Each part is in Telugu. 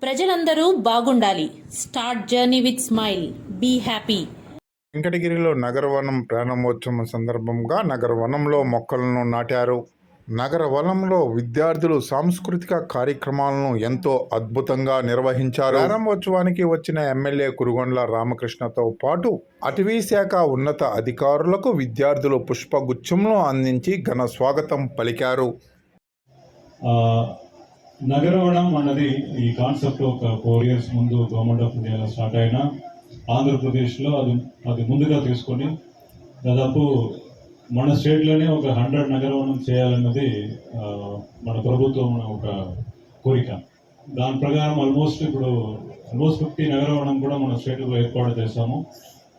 ప్రజలందరూ బాగుండాలి. Start journey with smile. Be happy. వెంకటగిరిలో నగరవనం ప్రారంభోత్సవం సందర్భంగా నగరవనంలో మొక్కలను నాటారు. నగరవనంలో విద్యార్థులు సాంస్కృతిక కార్యక్రమాలను ఎంతో అద్భుతంగా నిర్వహించారు. ప్రారంభోత్సవానికి వచ్చిన ఎమ్మెల్యే కురుగొండ్ల రామకృష్ణతో పాటు అటవీ శాఖ ఉన్నత అధికారులకు విద్యార్థులు పుష్పగుచ్ఛంలో అందించి ఘన స్వాగతం పలికారు. నగరవనం అన్నది ఈ కాన్సెప్ట్ ఒక 4 years ముందు గవర్నమెంట్ ఆఫ్ ఇండియాలో స్టార్ట్ అయిన ఆంధ్రప్రదేశ్లో అది ముందుగా తీసుకొని దాదాపు మన స్టేట్లోనే ఒక 100 నగరవనం చేయాలన్నది మన ప్రభుత్వం ఒక కోరిక. దాని ప్రకారం ఆల్మోస్ట్ 50 నగరవనం కూడా మన స్టేట్లో ఏర్పాటు చేశాము.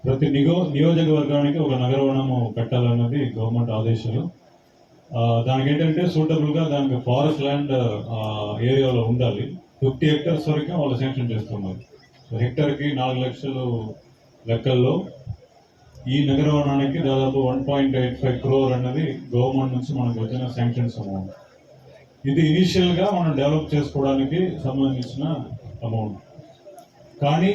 ప్రతి నియోజకవర్గానికి ఒక నగరవనము పెట్టాలన్నది గవర్నమెంట్ ఆదేశాలు. దానికి ఏంటంటే సూటబుల్గా దానికి ఫారెస్ట్ ల్యాండ్ ఏరియాలో ఉండాలి. 50 hectares వరకు వాళ్ళు శాంక్షన్ చేస్తున్నారు. హెక్టార్కి 4 లక్షలు లెక్కల్లో ఈ నగరవనానికి దాదాపు 1.85 crore అన్నది గవర్నమెంట్ నుంచి మనకు వచ్చిన శాంక్షన్స్ అమౌంట్. ఇది ఇనీషియల్గా మనం డెవలప్ చేసుకోవడానికి సంబంధించిన అమౌంట్. కానీ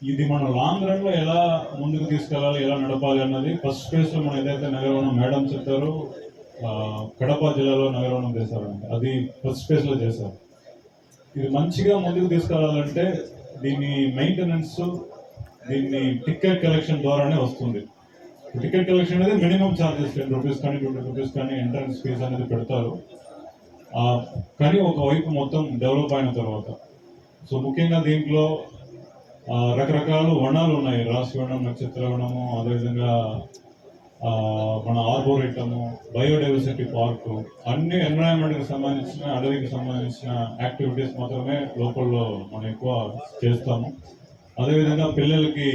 ఇది మన లాంగ్ రన్లో ఎలా ముందుకు తీసుకెళ్ళాలి, ఎలా నడపాలి అన్నది ఫస్ట్ ఫేజ్లో మనం ఏదైతే నగరవనం మేడం చెప్పారో కడప జిల్లాలో నగరవనం చేశారండి, అది ఫస్ట్ ఫేజ్లో చేశారు. ఇది మంచిగా ముందుకు తీసుకెళ్లాలంటే దీని మెయింటెనెన్స్, దీన్ని టికెట్ కలెక్షన్ ద్వారానే వస్తుంది. టికెట్ కలెక్షన్ అనేది మినిమం ఛార్జెస్ 10 రూపీస్ కానీ 20 రూపీస్ కానీ ఎంట్రన్స్ ఫీజ్ అనేది పెడతారు. కానీ ఒకవైపు మొత్తం డెవలప్ అయిన తర్వాత సో ముఖ్యంగా దీంట్లో రకరకాల వనాలు ఉన్నాయి. రాసి వనం, నక్షత్ర వనము, అదేవిధంగా మన ఆర్బోరేటము, బయోడైవర్సిటీ పార్కు, అన్ని ఎన్విరాన్మెంట్కి సంబంధించిన, అడవికి సంబంధించిన యాక్టివిటీస్ మాత్రమే లోపల్లో మనం ఎక్కువ చేస్తాము. అదేవిధంగా పిల్లలకి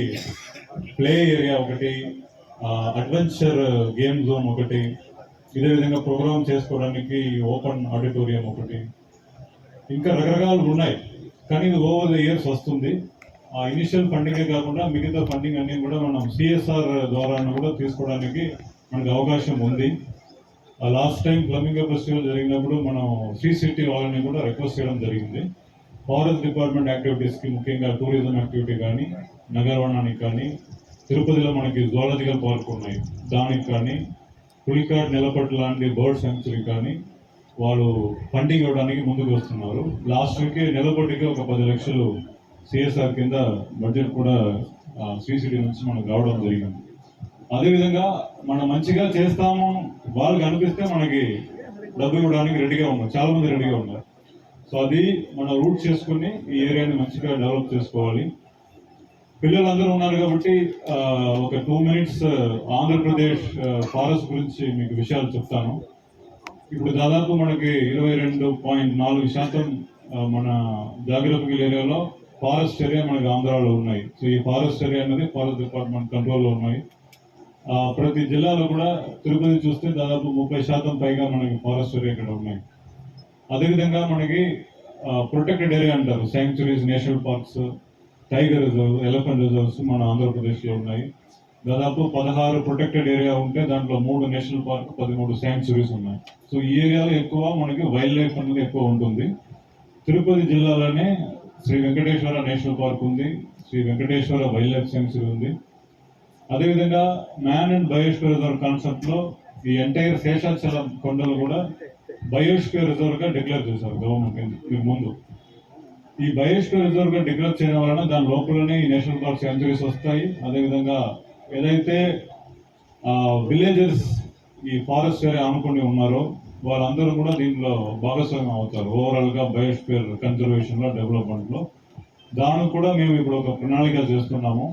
ప్లే ఏరియా ఒకటి, అడ్వెంచర్ గేమ్ జోన్ ఒకటి, ఇదే విధంగా ప్రోగ్రామ్ చేసుకోవడానికి ఓపెన్ ఆడిటోరియం ఒకటి, ఇంకా రకరకాలు ఉన్నాయి. కానీ ఇది ఓవర్ ద ఇయర్స్ వస్తుంది. ఆ ఇనిషియల్ ఫండింగే కాకుండా మిగతా ఫండింగ్ అన్ని కూడా మనం సిఎస్ఆర్ ద్వారా కూడా తీసుకోవడానికి మనకు అవకాశం ఉంది. లాస్ట్ టైం ఫ్లమింగో ఫెస్టివల్ జరిగినప్పుడు మనం సిసిటీ వాళ్ళని కూడా రిక్వెస్ట్ చేయడం జరిగింది. ఫారెస్ట్ డిపార్ట్మెంట్ యాక్టివిటీస్కి, ముఖ్యంగా టూరిజం యాక్టివిటీ కానీ, నగరవనానికి కానీ, తిరుపతిలో మనకి జువాలజికల్ పార్క్ ఉన్నాయి, దానికి కానీ, పులికాట్, నిలపట్ లాంటి బర్డ్ సెంచురీ కానీ వాళ్ళు ఫండింగ్ ఇవ్వడానికి ముందుకు వస్తున్నారు. లాస్ట్ వీక్ నిలపట్టికి ఒక 10 లక్షలు సిఎస్ఆర్ కింద బడ్జెట్ కూడా సిసిడి నుంచి మనకు రావడం జరిగింది. అదేవిధంగా మనం మంచిగా చేస్తాము వాళ్ళకి అనిపిస్తే మనకి డబ్బు ఇవ్వడానికి రెడీగా ఉన్నారు, చాలా మంది రెడీగా ఉన్నారు. సో అది మనం రూట్ చేసుకుని ఈ ఏరియాని మంచిగా డెవలప్ చేసుకోవాలి. పిల్లలందరూ ఉన్నారు కాబట్టి ఒక 2 minutes ఆంధ్రప్రదేశ్ ఫారెస్ట్ గురించి మీకు విషయాలు చెప్తాను. ఇప్పుడు దాదాపు మనకి 22.4% మన జాగ్రఫికల్ ఏరియాలో ఫారెస్ట్ ఏరియా మనకి ఆంధ్రాలో ఉన్నాయి. సో ఈ ఫారెస్ట్ ఏరియా అనేది ఫారెస్ట్ డిపార్ట్మెంట్ కంట్రోల్లో ఉన్నాయి. ప్రతి జిల్లాలో కూడా తిరుపతి చూస్తే దాదాపు 30% పైగా మనకి ఫారెస్ట్ ఏరియా ఇక్కడ ఉన్నాయి. అదేవిధంగా మనకి ప్రొటెక్టెడ్ ఏరియా అంటారు, sanctuaries, national parks, tiger reserve, elephant reserves మన ఆంధ్రప్రదేశ్లో ఉన్నాయి. దాదాపు 16 ప్రొటెక్టెడ్ ఏరియా ఉంటే దాంట్లో 3 నేషనల్ పార్క్, 13 శాంక్చురీస్ ఉన్నాయి. సో ఈ ఏరియాలో ఎక్కువ మనకి వైల్డ్ లైఫ్ అనేది ఎక్కువ ఉంటుంది. తిరుపతి జిల్లాలోనే శ్రీ వెంకటేశ్వర నేషనల్ పార్క్ ఉంది, Sri Venkateswara wildlife sanctuary ఉంది. అదేవిధంగా మ్యాన్ అండ్ బయోస్ఫియర్ రిజర్వ్ కాన్సెప్ట్లో ఈ ఎంటైర్ శేషాచలం కొండలు కూడా బయోస్ఫియర్ రిజర్వ్గా డిక్లేర్ చేశారు గవర్నమెంట్ ముందు. ఈ బయోస్ఫియర్ రిజర్వ్గా డిక్లేర్ చేయడం వలన దాని లోపలనే ఈ నేషనల్ పార్క్ శాంక్చురీస్ వస్తాయి. అదేవిధంగా ఏదైతే విలేజెస్ ఈ ఫారెస్ట్ ఏరియా అనుకుని ఉన్నారో వాళ్ళందరూ కూడా దీంట్లో భాగస్వామ్యం అవుతారు ఓవరాల్గా బయోస్ఫియర్ కన్జర్వేషన్లో, డెవలప్మెంట్లో. దానికి కూడా మేము ఇప్పుడు ఒక ప్రణాళిక చేస్తున్నాము.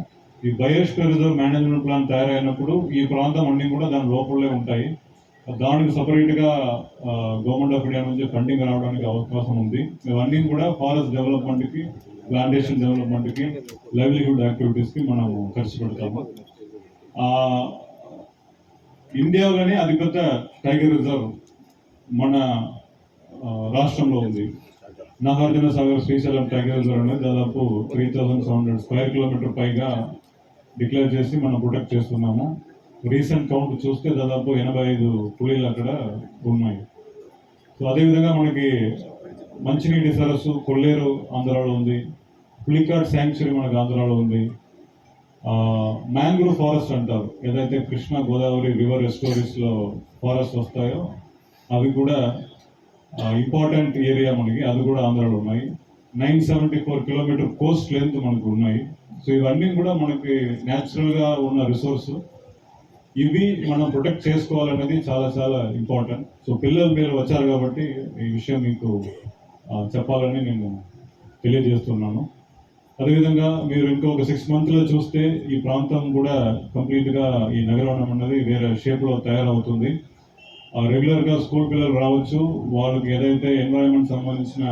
ఈ బయోస్ఫియర్ రిజర్వ్ మేనేజ్మెంట్ ప్లాన్ తయారైనప్పుడు ఈ ప్రాంతం అన్నీ కూడా దాని లోపలే ఉంటాయి. దానికి సపరేట్గా గవర్నమెంట్ ఆఫ్ ఇండియా నుంచి ఫండింగ్ రావడానికి అవకాశం ఉంది. ఇవన్నీ కూడా ఫారెస్ట్ డెవలప్మెంట్కి, ప్లాంటేషన్ డెవలప్మెంట్కి, లైవ్లీహుడ్ యాక్టివిటీస్కి మనం ఖర్చు పెడతాము. ఇండియాలోనే అతిపెద్ద టైగర్ రిజర్వ్ మన రాష్ట్రంలో ఉంది. నాగార్జున సాగర్ శ్రీశైలం టైగర్ రిజర్వ్ అనేది దాదాపు 3700 స్క్వేర్ కిలోమీటర్ పైగా డిక్లేర్ చేసి మనం ప్రొటెక్ట్ చేస్తున్నాము. రీసెంట్ కౌంట్ చూస్తే దాదాపు 85 పులీలు అక్కడ ఉన్నాయి. సో అదేవిధంగా మనకి మంచినీటి సరస్సు కొల్లేరు ఆంధ్రాలో ఉంది, పులికాట్ శాంక్చురీ మనకు ఆంధ్రాలో ఉంది. మ్యాంగ్రూవ్ ఫారెస్ట్ అంటారు, ఏదైతే కృష్ణా గోదావరి రివర్ ఎస్టోరీస్లో ఫారెస్ట్ వస్తాయో అవి కూడా ఇంపార్టెంట్ ఏరియా మనకి, అది కూడా ఆంధ్రాలో ఉన్నాయి. 974 కిలోమీటర్ కోస్ట్ లెంత్ మనకు ఉన్నాయి. సో ఇవన్నీ కూడా మనకి న్యాచురల్గా ఉన్న రిసోర్స్. ఇవి మనం ప్రొటెక్ట్ చేసుకోవాలనేది చాలా చాలా ఇంపార్టెంట్. సో పిల్లలు మీరు వచ్చారు కాబట్టి ఈ విషయం మీకు చెప్పాలని నేను తెలియజేస్తున్నాను. అదేవిధంగా మీరు ఇంకొక 6 మంత్లో చూస్తే ఈ ప్రాంతం కూడా కంప్లీట్గా ఈ నగరవనం అన్నది వేరే షేప్లో తయారవుతుంది. రెగ్యులర్గా స్కూల్ పిల్లలు రావచ్చు, వాళ్ళకి ఏదైతే ఎన్వైరన్మెంట్ సంబంధించిన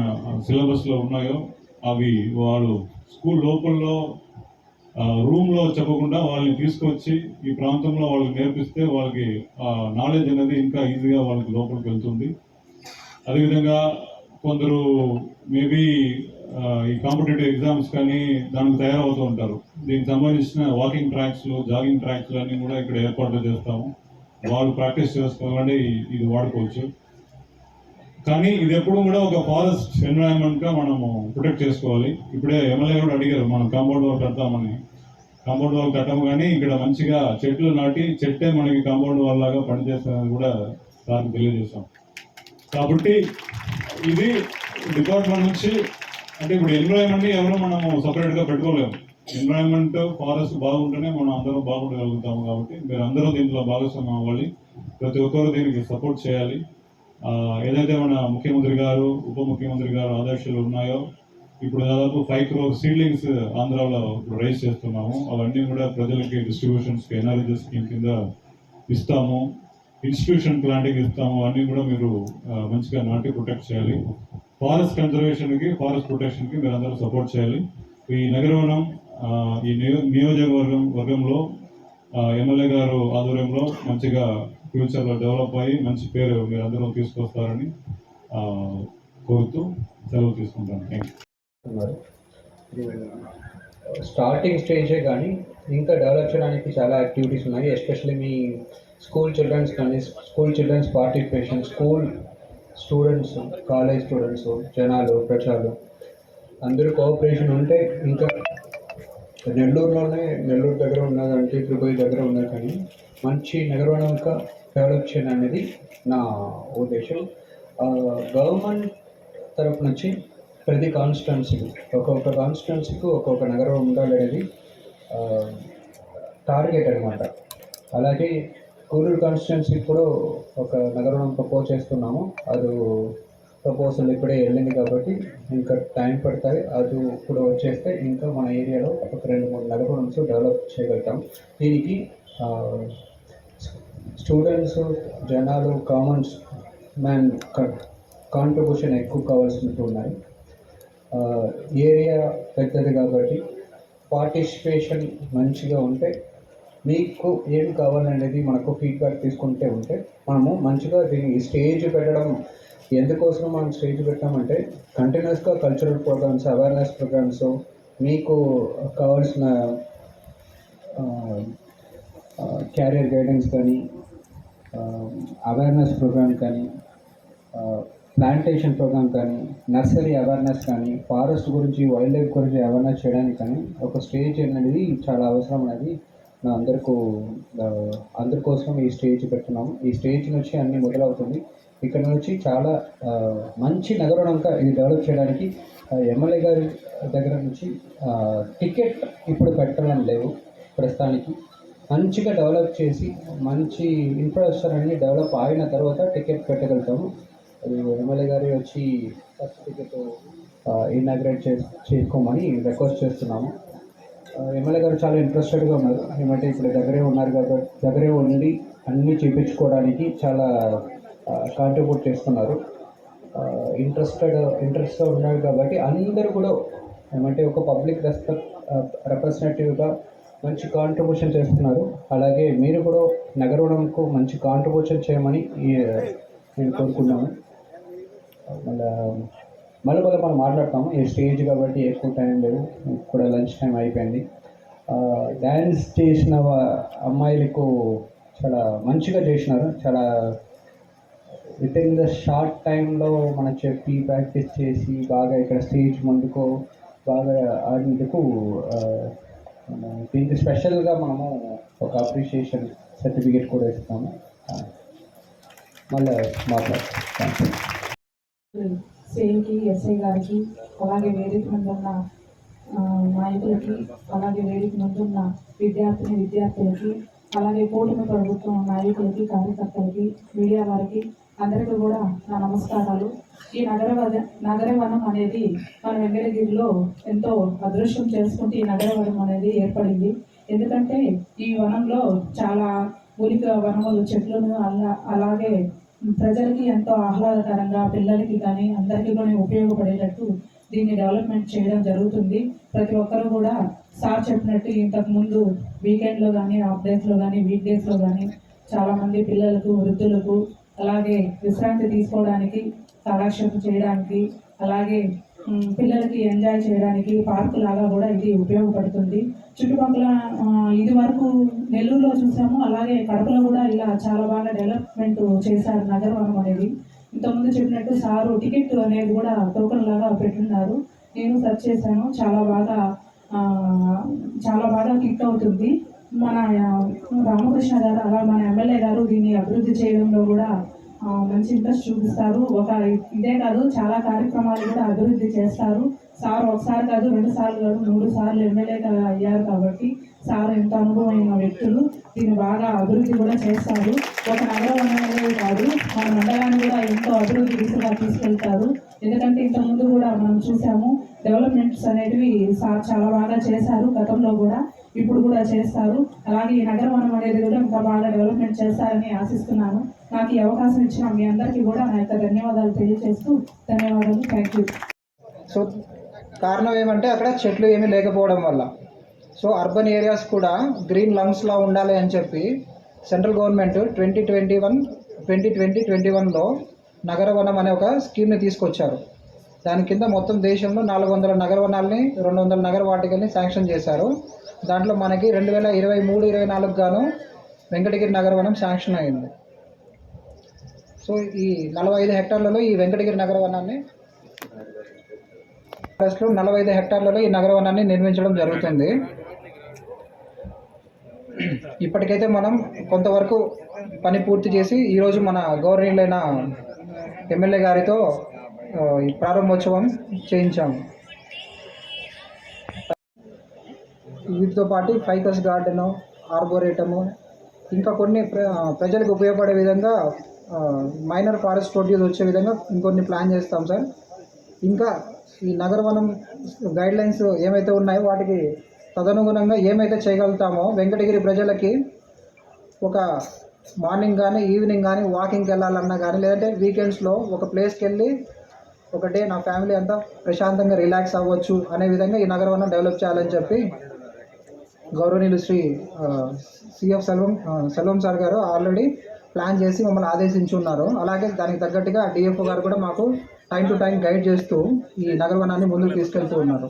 సిలబస్లో ఉన్నాయో అవి వాళ్ళు స్కూల్ లోపల్లో రూమ్లో చెప్పకుండా వాళ్ళని తీసుకొచ్చి ఈ ప్రాంతంలో వాళ్ళకి నేర్పిస్తే వాళ్ళకి నాలెడ్జ్ అనేది ఇంకా ఈజీగా వాళ్ళకి లోపలికి వెళ్తుంది. అదేవిధంగా కొందరు మేబీ ఈ కాంపిటేటివ్ ఎగ్జామ్స్ కానీ దానికి తయారవుతూ ఉంటారు. దీనికి సంబంధించిన వాకింగ్ ట్రాక్స్లు, జాగింగ్ ట్రాక్స్లు అన్నీ కూడా ఇక్కడ ఏర్పాట్లు చేస్తాము. వాళ్ళు ప్రాక్టీస్ చేసుకోవాలంటే ఇది వాడుకోవచ్చు. కానీ ఇది ఎప్పుడు కూడా ఒక ఫారెస్ట్ ఎన్వైరన్మెంట్గా మనము ప్రొటెక్ట్ చేసుకోవాలి. ఇప్పుడే ఎమ్మెల్యే కూడా అడిగారు మనం కాంపౌండ్ వాల్ కడతామని. కాంపౌండ్ వాల్ కట్టము కానీ ఇక్కడ మంచిగా చెట్లు నాటి చెట్టే మనకి కాంపౌండ్ వాల్ లాగా పనిచేస్తుందని కూడా సార్కి తెలియజేస్తాం. కాబట్టి ఇది డిపార్ట్మెంట్ నుంచి, అంటే ఇప్పుడు ఎన్విరాన్మెంట్ని ఎవరు మనము సపరేట్గా పెట్టుకోలేము. ఎన్విరాన్మెంట్ ఫారెస్ట్ బాగుంటేనే మనం అందరూ బాగుండగలుగుతాము. కాబట్టి మీరు అందరూ దీంట్లో భాగస్వామ్యం అవ్వాలి, ప్రతి ఒక్కరు దీనికి సపోర్ట్ చేయాలి. ఏదైతే మన ముఖ్యమంత్రి గారు, ఉప ముఖ్యమంత్రి గారు ఆదర్శాలు ఉన్నాయో, ఇప్పుడు దాదాపు 5 crore సీడ్లింగ్స్ ఆంధ్రాలో ఇప్పుడు రైజ్ చేస్తున్నాము. అవన్నీ కూడా ప్రజలకి డిస్ట్రిబ్యూషన్స్కి ఎన్ఆర్జీ స్కీమ్ కింద ఇస్తాము, ఇన్స్టిట్యూషన్ ప్లాంటింగ్ ఇస్తాము. అన్నీ కూడా మీరు మంచిగా నాటి ప్రొటెక్ట్ చేయాలి. ఫారెస్ట్ కన్జర్వేషన్కి, ఫారెస్ట్ ప్రొటెక్షన్కి మీరు అందరూ సపోర్ట్ చేయాలి. ఈ నగరవనం ఈ వర్గంలో ఎమ్మెల్యే గారు ఆధ్వర్యంలో మంచిగా ఫ్యూచర్లో డెవలప్ అయ్యి మంచి పేరు మీరు అందరూ తీసుకొస్తారని కోరుతూ సెలవు తీసుకుంటాను. Thank you. స్టార్టింగ్ స్టేజే కానీ ఇంకా డెవలప్ చేయడానికి చాలా యాక్టివిటీస్ ఉన్నాయి. ఎస్పెషల్లీ మీ స్కూల్ చిల్డ్రన్స్ కానీ, school children participation, school students, college students, జనాలు, ప్రజలు అందరూ కోఆపరేషన్ ఉంటే ఇంకా నెల్లూరు దగ్గర ఉన్నదంటే తిరుపతి దగ్గర ఉన్నది కానీ మంచి నగరవనంగా డెవలప్ చేయడం అనేది నా ఉద్దేశం. గవర్నమెంట్ తరపు నుంచి ప్రతి కాన్స్టిట్యున్సీకి, ఒక్కొక్క కాన్స్టిట్యున్సీకి ఒక్కొక్క నగరం ఉండాలనేది టార్గెట్ అనమాట. అలాగే కూడూరు కాన్స్టిట్యున్సీకి కూడా ఒక నగరం ప్రపోజ్ చేస్తున్నాము. అది ప్రపోజల్ ఇప్పుడే వెళ్ళింది కాబట్టి ఇంకా టైం పడుతుంది. అది ఇప్పుడు వచ్చేస్తే ఇంకా మన ఏరియాలో ఒక 2-3 నగరాలను డెవలప్ చేయగలుగుతాం. దీనికి స్టూడెంట్స్, జనాలు, కామన్స్ మ్యాన్ కాంట్రిబ్యూషన్ ఎక్కువ కావాల్సినట్టు ఉన్నాయి. ఏరియా పెద్దది కాబట్టి పార్టిసిపేషన్ మంచిగా ఉంటే, మీకు ఏం కావాలనేది మనకు ఫీడ్బ్యాక్ తీసుకుంటే ఉంటే మనము మంచిగా దీన్ని స్టేజ్ పెట్టడం. ఎందుకోసం మనం స్టేజ్ పెట్టామంటే కంటిన్యూస్గా కల్చరల్ ప్రోగ్రామ్స్, అవేర్నెస్ ప్రోగ్రామ్స్, మీకు కావాల్సిన క్యారియర్ గైడెన్స్ కానీ, అవేర్నెస్ ప్రోగ్రామ్ కానీ, ప్లాంటేషన్ ప్రోగ్రామ్ కానీ, నర్సరీ అవేర్నెస్ కానీ, ఫారెస్ట్ గురించి, వైల్డ్ లైఫ్ గురించి అవేర్నెస్ చేయడానికి కానీ ఒక స్టేజ్ అనేది చాలా అవసరం అనేది నా అందరికోసం ఈ స్టేజ్ పెడుతున్నాము. ఈ స్టేజ్ నుంచి అన్నీ మొదలవుతుంది. ఇక్కడ నుంచి చాలా మంచి నగరంగా ఇది డెవలప్ చేయడానికి ఎమ్మెల్యే గారి దగ్గర నుంచి టికెట్ ఇప్పుడు పెట్టడం లేవు ప్రస్తుతానికి. మంచిగా డెవలప్ చేసి మంచి ఇన్ఫ్రాస్ట్రక్చర్ అన్ని డెవలప్ అయిన తర్వాత టికెట్ పెట్టగలుగుతాము. అది ఎమ్మెల్యే గారి వచ్చి ఫస్ట్ టికెట్ ఇనాగ్రేట్ చేసుకోమని రిక్వెస్ట్ చేస్తున్నాము. ఎమ్మెల్యే గారు చాలా ఇంట్రెస్టెడ్గా ఉన్నారు. ఏమంటే ఇప్పుడు దగ్గరే ఉన్నారు కాబట్టి దగ్గరే ఉండి అన్నీ చూపించుకోవడానికి చాలా కాంట్రిబ్యూట్ చేస్తున్నారు. ఇంట్రెస్ట్గా ఉన్నారు కాబట్టి అందరూ కూడా ఏమంటే ఒక పబ్లిక్ రిప్రజెంటేటివ్గా మంచి కాంట్రిబ్యూషన్ చేస్తున్నారు. అలాగే మీరు కూడా నగరంకు మంచి కాంట్రిబ్యూషన్ చేయమని నేను కోరుకున్నాను. మళ్ళీ మనం మాట్లాడతాము. ఈ స్టేజ్ కాబట్టి ఎక్కువ టైం లేదు, కూడా లంచ్ టైం అయిపోయింది. డ్యాన్స్ చేసిన అమ్మాయిలకు చాలా మంచిగా చేసినారు. చాలా విత్ ఇన్ ద షార్ట్ టైంలో మనం చెప్పి ప్రాక్టీస్ చేసి బాగా ఇక్కడ స్టేజ్ ముందుకు బాగా ఆడినందుకు దీనికి స్పెషల్గా మనము ఒక అప్రిషియేషన్ సర్టిఫికేట్ కూడా ఇస్తాము. మళ్ళీ మాట్లాడతాం. సేమ్కి ఎస్ఐ గారికి అలాగే వేదిక ముందున్న నాయకులకి అలాగే వేదిక ముందున్న విద్యార్థులకి అలాగే కూటమి ప్రభుత్వం నాయకులకి కార్యకర్తలకి మీడియా వారికి అందరికీ కూడా నా నమస్కారాలు. ఈ నగరవనం అనేది మన వెంకటగిరిలో ఎంతో అదృష్టం చేసుకుంటే ఈ నగరవనం అనేది ఏర్పడింది. ఎందుకంటే ఈ వనంలో చాలా మూలిక వనములు చెట్లను అలాగే ప్రజలకి ఎంతో ఆహ్లాదకరంగా పిల్లలకి కానీ అందరికీ కానీ ఉపయోగపడేటట్టు దీన్ని డెవలప్మెంట్ చేయడం జరుగుతుంది. ప్రతి ఒక్కరూ కూడా సార్ చెప్పినట్టు ఇంతకుముందు వీకెండ్లో కానీ హాఫ్ డేస్లో కానీ వీక్ డేస్లో కానీ చాలామంది పిల్లలకు వృద్ధులకు అలాగే విశ్రాంతి తీసుకోవడానికి కాలక్షేపం చేయడానికి అలాగే పిల్లలకి ఎంజాయ్ చేయడానికి పార్కు లాగా కూడా ఇది ఉపయోగపడుతుంది. చుట్టుపక్కల ఇది వరకు నెల్లూరులో చూసాము, అలాగే కడపలో కూడా ఇలా చాలా బాగా డెవలప్మెంట్ చేశారు నగరవనం అనేది. ఇంతకుముందు చెప్పినట్టు సారు టికెట్ అనేది కూడా టోకెన్ లాగా పెట్టున్నారు. నేను సెర్చ్ చేశాను, చాలా బాగా క్లిక్ అవుతుంది. మన రామకృష్ణ గారు అలా మన ఎమ్మెల్యే గారు దీన్ని అభివృద్ధి చేయడంలో కూడా మంచి ఇంట్రెస్ట్ చూపిస్తారు. ఇదే కాదు చాలా కార్యక్రమాలు కూడా అభివృద్ధి చేస్తారు. సార్ ఒకసారి కాదు 2 సార్లు కాదు 3 సార్లు ఎమ్మెల్యేగా అయ్యారు కాబట్టి సార్ ఎంత అనుభవమైన వ్యక్తులు దీన్ని బాగా అభివృద్ధి కూడా చేస్తారు. ఒక నగరవనమే కాదు మన మండలాన్ని కూడా ఎంతో అభివృద్ధి దిశగా తీసుకెళ్తారు. ఎందుకంటే ఇంతకుముందు కూడా మనం చూసాము డెవలప్మెంట్స్ అనేటివి సార్ చాలా బాగా చేశారు గతంలో కూడా, ఇప్పుడు కూడా చేస్తారు. అలాగే ఈ నగరవనం అనేది కూడా ఇంకా బాగా డెవలప్మెంట్ చేస్తారని ఆశిస్తున్నాను. నాకు ఈ అవకాశం ఇచ్చిన మీ అందరికీ కూడా నా యొక్క ధన్యవాదాలు తెలియజేస్తూ ధన్యవాదాలు. Thank you. సో కారణం ఏమంటే అక్కడ చెట్లు ఏమీ లేకపోవడం వల్ల. సో అర్బన్ ఏరియాస్ కూడా గ్రీన్ లంగ్స్లా ఉండాలి అని చెప్పి సెంట్రల్ గవర్నమెంట్ 2021లో నగరవనం అనే ఒక స్కీమ్ని తీసుకొచ్చారు. దాని కింద మొత్తం దేశంలో 400 నగరవనాల్ని 200 నగర వాటికల్ని శాంక్షన్ చేశారు. దాంట్లో మనకి 2023-24 గాను వెంకటగిరి నగరవనం శాంక్షన్ అయింది. సో ఈ 45 హెక్టార్లలో ఈ వెంకటగిరి నగరవనాన్ని 45 హెక్టార్లలో ఈ నగరవనాన్ని నిర్మించడం జరుగుతుంది. ఇప్పటికైతే మనం కొంతవరకు పని పూర్తి చేసి ఈరోజు మన గౌరవనీయులైన ఎమ్మెల్యే గారితో ఈ ప్రారంభోత్సవం చేయించాము. వీటితో పాటు ఫైకస్ గార్డెను, ఆర్బోరేటము, ఇంకా కొన్ని ప్రజలకు ఉపయోగపడే విధంగా మైనర్ ఫారెస్ట్ ప్రొడ్యూస్ వచ్చే విధంగా ఇంకొన్ని ప్లాన్ చేస్తాం సార్. ఇంకా ఈ నగరవనం గైడ్లైన్స్ ఏమైతే ఉన్నాయో వాటికి తదనుగుణంగా ఏమైతే చేయగలుగుతామో వెంకటగిరి ప్రజలకి ఒక మార్నింగ్ కానీ ఈవినింగ్ కానీ వాకింగ్కి వెళ్ళాలన్నా కానీ లేదంటే వీకెండ్స్లో ఒక ప్లేస్కి వెళ్ళి ఒక డే నా ఫ్యామిలీ అంతా ప్రశాంతంగా రిలాక్స్ అవ్వచ్చు అనే విధంగా ఈ నగరవనం డెవలప్ చేయాలని చెప్పి గౌరవనీయులు శ్రీ సిఎఫ్ సెల్వం సార్ గారు ఆల్రెడీ ప్లాన్ చేసి మమ్మల్ని ఆదేశించి ఉన్నారు. అలాగే దానికి తగ్గట్టుగా డిఎఫ్ఓ గారు కూడా మాకు టైం టు టైం గైడ్ చేస్తూ ఈ నగరవనాన్ని ముందుకు తీసుకెళ్తూ ఉన్నారు.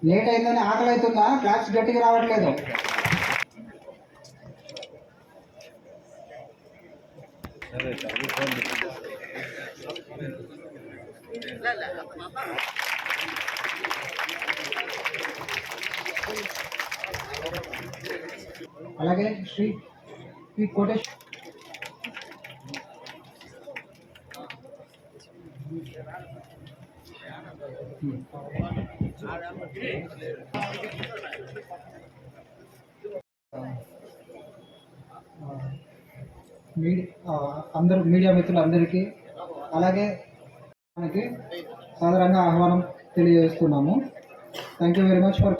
లేట్ అయిందని ఆకలి అవుతుందా? క్లాప్స్ గట్టిగా రావట్లేదు. అలాగే శ్రీ కోటేష్ అందరూ మీడియా మిత్రులందరికీ అలాగే మనకి సాధారణంగా ఆహ్వానం తెలియజేస్తున్నాము. Thank you very much for